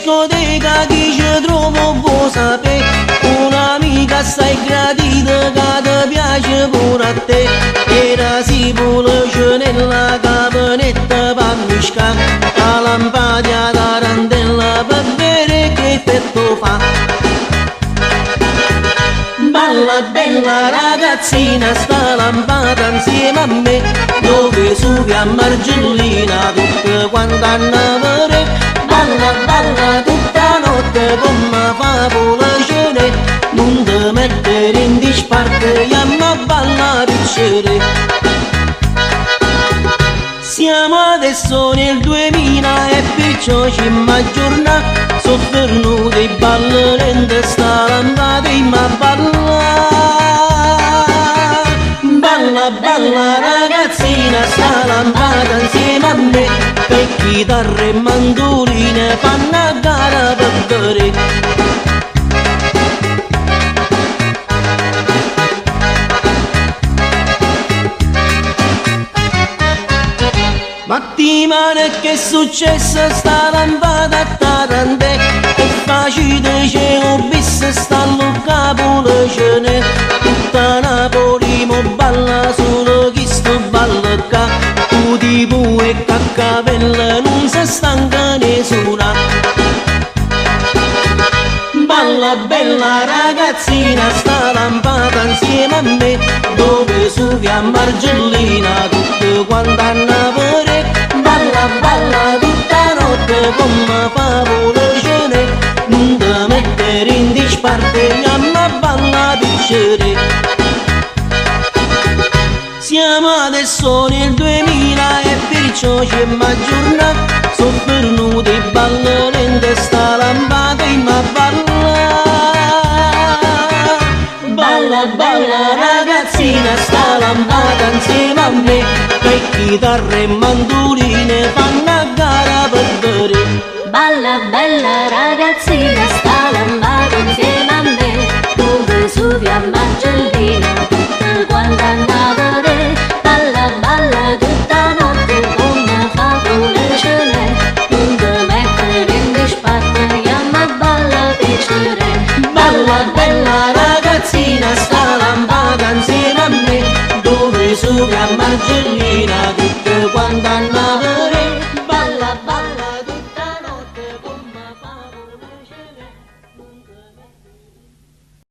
discoteca chi ci trovo vuoi sapere, un'amica assai gradita che ti piace pure a te. Era si pulce nella capanetta per miscare, la lampada tarantella per vedere che effetto fa. Balla bella ragazzina, sta lampada insieme a me, dove su via Margellina tutte quante hanno a vedere. Balla balla tutta notte come fa polacere, non ti mettere in disparte, chiama a balla piacere. Siamo adesso nel 2000 e perciò ci maggiorna, sono venuti i ballerenti, sta lampada in ma balla. Balla balla ragazzina, sta lampada insieme a me, per chitarre e mandoline fanno a gara per vedere. Mattimane che è successo, sta lampada a tarantè, è facile c'è un bis, sta Luca Polacene, tutta Napoli mo balla, solo chi sto balla qua, tu tipo e caccavella non si stanca nessuna. Balla bella ragazzina, sta lampada insieme a me, dove su via Margellina tutte quante hanno a vedere. Balla balla tutta notte come fa polacene, non ti mettere in disparte, chiama a balla piacere. Siamo adesso nel 2000 e perciò ci maggiorna, sono venuti i ballerenti, sta lampada in ma balla. Balla balla ragazzina, sta lampada insieme a me, per chitarre e mandoline fanno a gara per vedere. Balla bella ragazzina, sta lampada insieme a me, dove su via Margellina tutte quante hanno a vedere. Balla balla tutta notte come fa polacene, non ti mettere in disparte, chiama a balla piacere. Balla bella ragazzina, sta lampada insieme a me, dove su via Margellina tutte quante hanno a vedere.